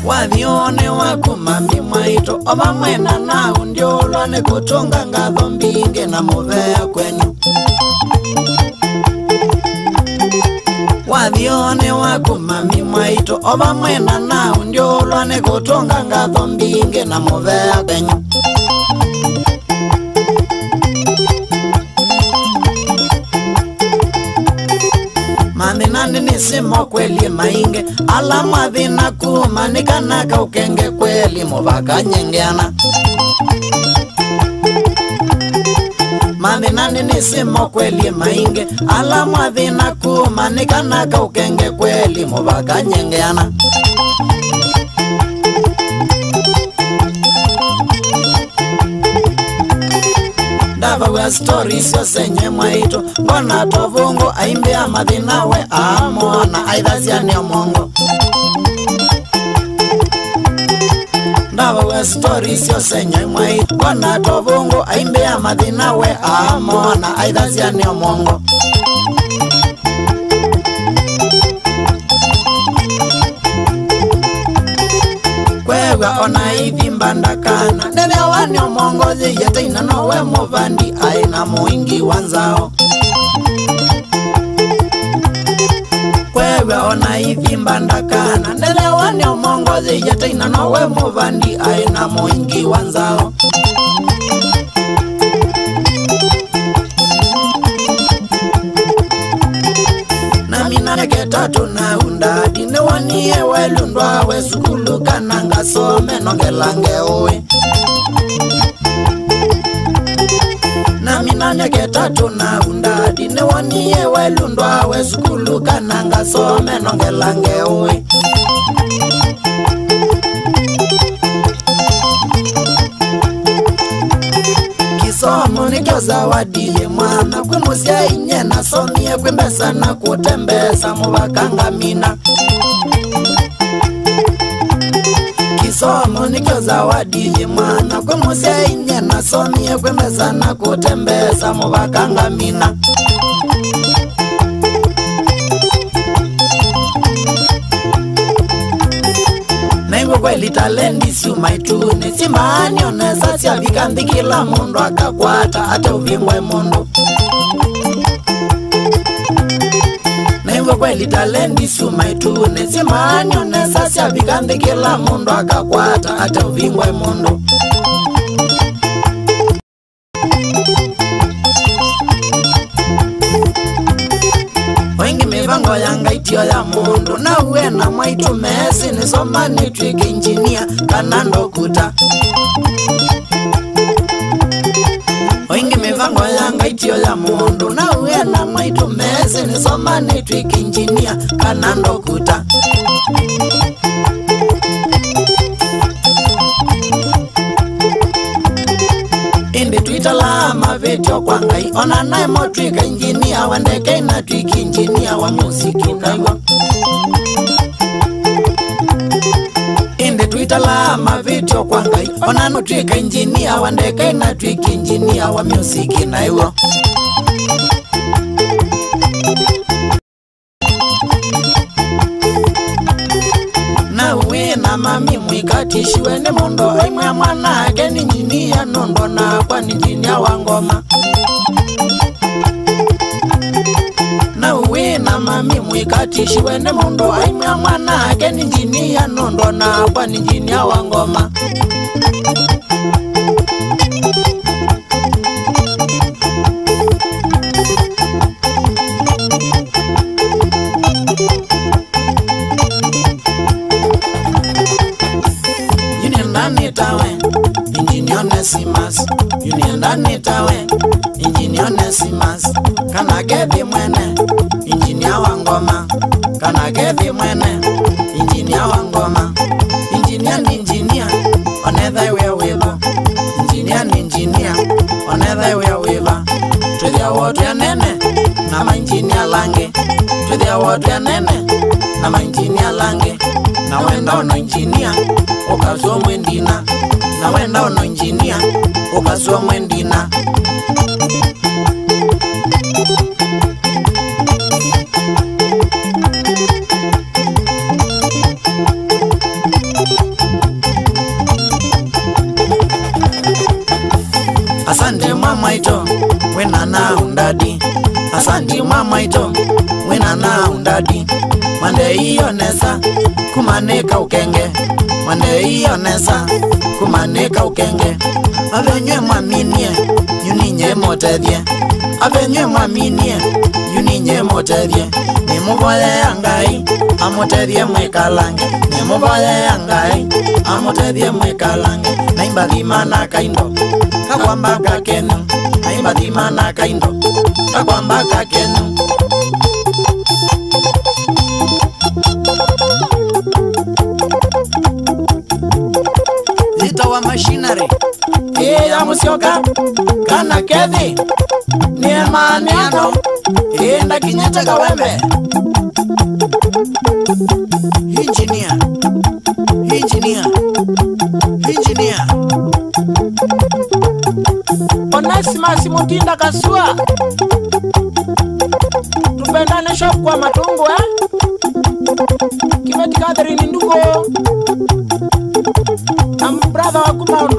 Wathione waku mami mwaito oba mwena na undiolwa ni kutunga ngatho mbingi na muvea kwenyu. Wathione waku mami mwaito oba mwena na undiolwa ni kutunga ngatho mbingi na muvea kwenyu. Mami nani nisimo kweli mainge ala mwathina kumanikana kaukenge kweli muvaka nyengeana. Mami nani nisimo kweli mainge ala mwathina kumanikana kaukenge kweli muvaka nyengeana. Dava wa stories yo senye mwaito ngona tovungo aimbe amathina we amona aithazia ni omongo. Dava wa stories yo senye mwaito ngona tovungo aimbe amathina we amona aithazia ni omongo. Kwewa ona ithimba ndakana nene wani omongozi yete ina nowe muvandi aina muingi wanzao. Kwewa ona ithimba ndakana nene wani omongozi yete ina nowe muvandi aina muingi wanzao. Nake tatu na undadi ne waniye welundwa we sukulu kananga some nongelange owe. Nami nake tatu na undadi ne waniye welundwa we sukulu kananga some nongelange owe. Kisomo nikyo zawadi ye mwana kwimusia inye na somie kwimbesa na kutembesa muvakanga mina. Kisomo nikyo zawadi ye mwana kwimusia inye na somie kwimbesa na kutembesa muvakanga mina. Kweli talendi sumaitune simani onesa siavikanthi kila mundu akakwata ate uvingwe mundu. Naivo kweli talendi sumaitune simani onesa siavikanthi kila mundu akakwata ate uvingwe mundu. Wengi mivango yanga itio ya mundu na uwe na mwaitu mesi nisoma nitwike injinia kanando kuta. Wengi mivango yanga itio ya mundu na uwe na mwaitu mesi nisoma nitwike injinia kanando kuta. Indi Twitter la mavetio kwa ngai ona nae motwika injinia wandeke ina twiki injinia wa musiki kaiwa. Indi Twitter la mavetio kwa ngai ona notwika injinia wandeke ina twiki injinia wa musiki naiwa. Na uwe na mami mwikatishiwe ni mundo aimwe mwana ake ni njini ya nondo na kwa ni njini ya wangoma. Na uwe na mami mwikatishiwe ni mundo aimwe mwana ake ni njini ya nondo na kwa ni njini ya wangoma. Onesimus, Unienda nitawe, Engineer Onesimus, kana gethi mwene, Engineer Wangoma, kana gethi mwene, Engineer Wangoma, Engineer ni engineer, onetha iwe webo, Tuthia watu ya nene na mainjini ya lange. Tuthia watu ya nene na mainjini ya lange. Na wenda ono injinia ukazua mwendina. Na wenda ono injinia ukazua mwendina. Asante mama ito wena na undadi. Asante mama ito wena na undadi. Mwande iyo nesa kumaneka ukenge. Mwande iyo nesa kumaneka ukenge. Avenywe mwaminie yuninye motethye. Avenywe mwaminie yuninye motethye. Nimuvoye yangai amotethye mwekalange. Nimuvoye yangai amotethye mwekalange. Naimba dhima na kaindo kakwamba kakenu. Naimba dhima na kaindo kakwamba kakenu. Zita wa machinery ya musioka kana kethi ni maniano enda kinyete kawembe. Engineer Onesimus Mutinda Kasua. Tupendane shop kwa matungu Kibeti Catherine Ndugo. I'm brother wa Kumaundu.